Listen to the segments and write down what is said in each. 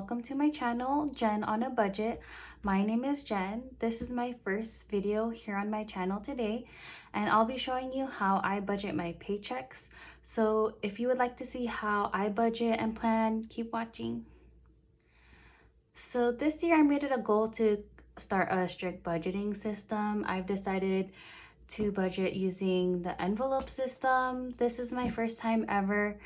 welcome to my channel, Jen on a Budget. My name is Jen. This is my first video here on my channel today, and I'll be showing you how I budget my paychecks. So if you would like to see how I budget and plan, keep watching. So this year I made it a goal to start a strict budgeting system. I've decided to budget using the envelope system. This is my first time ever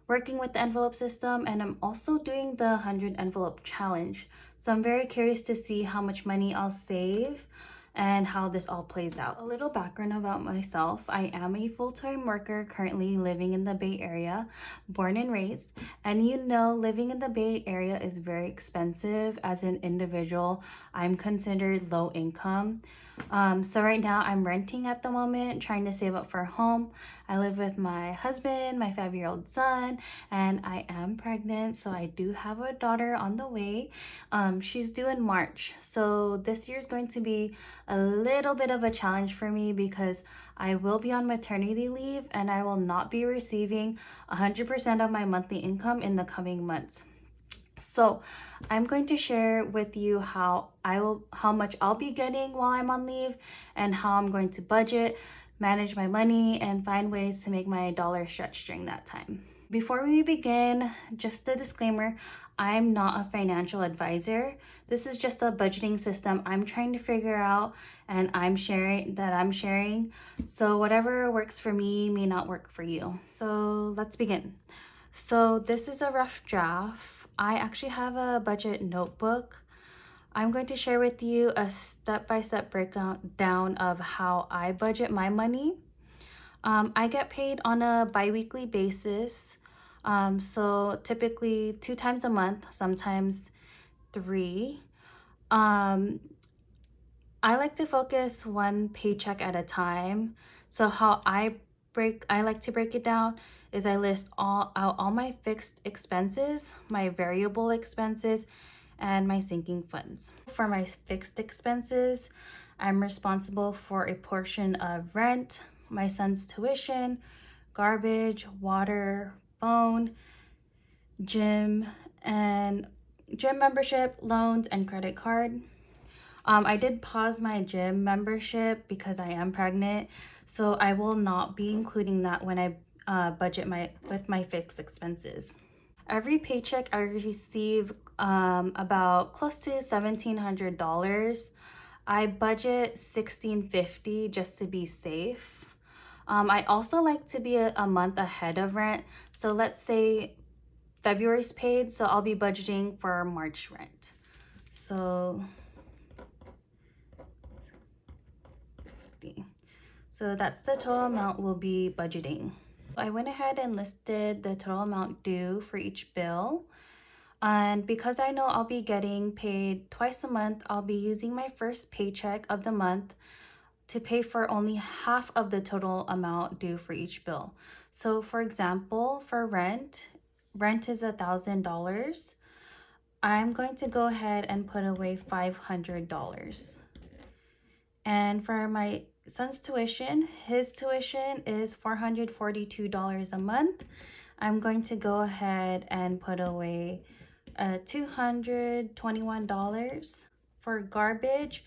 working with the envelope system, and I'm also doing the 100 envelope challenge. So I'm very curious to see how much money I'll save and how this all plays out. A little background about myself. I am a full-time worker currently living in the Bay Area, born and raised. And you know, living in the Bay Area is very expensive. As an individual, I'm considered low income. So right now I'm renting at the moment, trying to save up for a home. I live with my husband, my 5-year-old son, and I am pregnant, so I do have a daughter on the way. She's due in March, so this year is going to be a little bit of a challenge for me because I will be on maternity leave and I will not be receiving 100% of my monthly income in the coming months. So I'm going to share with you how much I'll be getting while I'm on leave and how I'm going to budget, manage my money, and find ways to make my dollar stretch during that time. Before we begin, just a disclaimer, I'm not a financial advisor. This is just a budgeting system I'm trying to figure out and I'm sharing. So whatever works for me may not work for you. So let's begin. So this is a rough draft. I actually have a budget notebook. I'm going to share with you a step-by-step breakdown of how I budget my money. I get paid on a bi-weekly basis. So typically 2 times a month, sometimes 3. I like to focus one paycheck at a time. So how I like to break it down is I list out all my fixed expenses, my variable expenses, and my sinking funds. For my fixed expenses, I'm responsible for a portion of rent, my son's tuition, garbage, water, phone, gym membership, loans, and credit card. I did pause my gym membership because I am pregnant, so I will not be including that when I budget with my fixed expenses. Every paycheck I receive about close to $1,700. I budget $1,650 just to be safe. I also like to be a month ahead of rent. So let's say February's paid, so I'll be budgeting for March rent. So that's the total amount we'll be budgeting. I went ahead and listed the total amount due for each bill. And because I know I'll be getting paid twice a month, I'll be using my first paycheck of the month to pay for only half of the total amount due for each bill. So for example, for rent is $1,000. I'm going to go ahead and put away $500. And for my son's tuition, his tuition is $442 a month. I'm going to go ahead and put away $221. For garbage,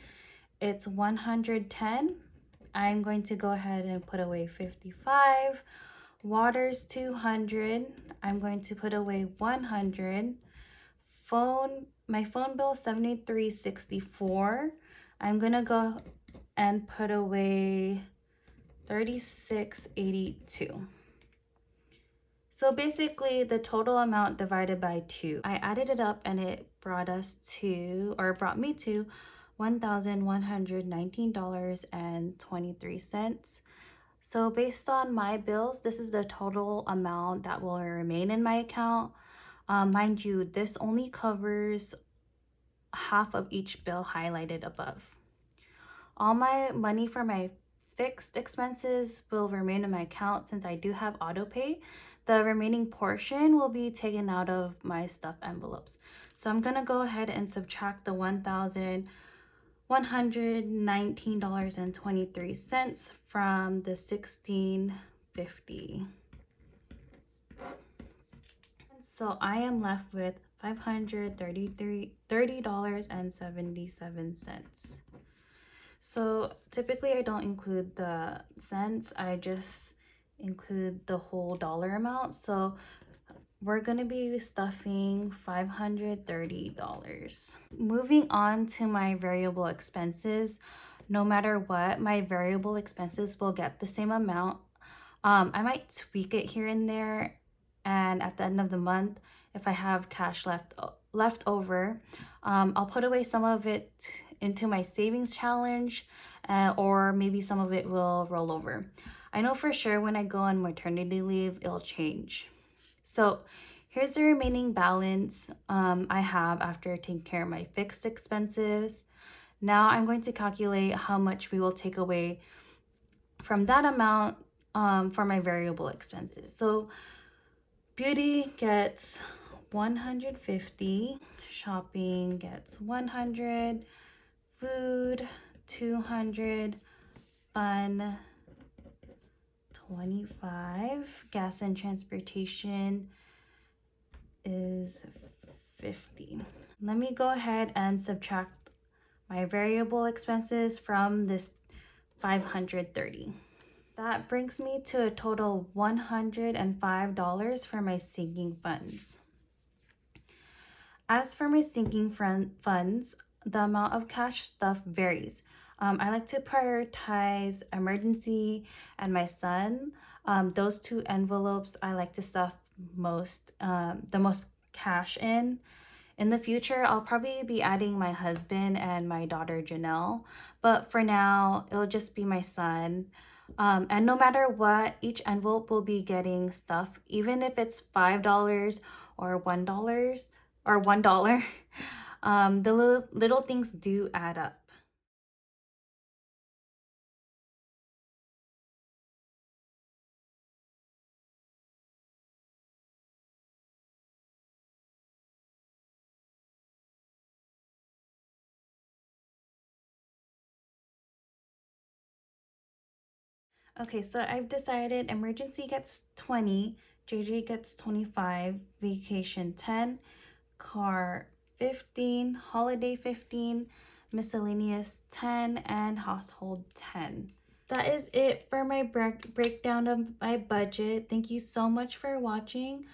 it's $110. I'm going to go ahead and put away $55. Water's $200. I'm going to put away $100. My phone bill is $73.64. I'm gonna go and put away $36.82. So basically the total amount divided by 2. I added it up and it brought me to $1,119.23. So based on my bills, this is the total amount that will remain in my account. Mind you, this only covers half of each bill highlighted above. All my money for my fixed expenses will remain in my account since I do have auto pay. The remaining portion will be taken out of my stuffed envelopes. So I'm gonna go ahead and subtract the $1,119.23 from the $1,650. So I am left with $530.77. So typically I don't include the cents, I just include the whole dollar amount. So we're gonna be stuffing $530. Moving on to my variable expenses, no matter what, my variable expenses will get the same amount. I might tweak it here and there, and at the end of the month, if I have cash left over, I'll put away some of it into my savings challenge, or maybe some of it will roll over. I know for sure when I go on maternity leave, it'll change. So here's the remaining balance I have after taking care of my fixed expenses. Now I'm going to calculate how much we will take away from that amount for my variable expenses. So beauty gets 150, shopping gets 100, food 200, fun 25, gas and transportation is 50. Let me go ahead and subtract my variable expenses from this 530. That brings me to a total $105 for my sinking funds. As for my sinking funds, the amount of cash stuff varies. I like to prioritize emergency and my son. Those two envelopes I like to stuff the most cash in. In the future, I'll probably be adding my husband and my daughter Janelle, but for now, it'll just be my son. And no matter what, each envelope will be getting stuff, even if it's $5 or $1. The little things do add up. Okay, so I've decided emergency gets 20, JJ gets 25, vacation 10, car 15, holiday 15, miscellaneous 10, and household 10. That is it for my breakdown of my budget. Thank you so much for watching.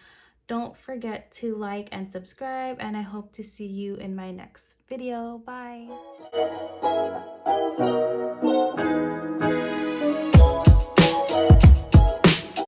Don't forget to like and subscribe, and I hope to see you in my next video. Bye!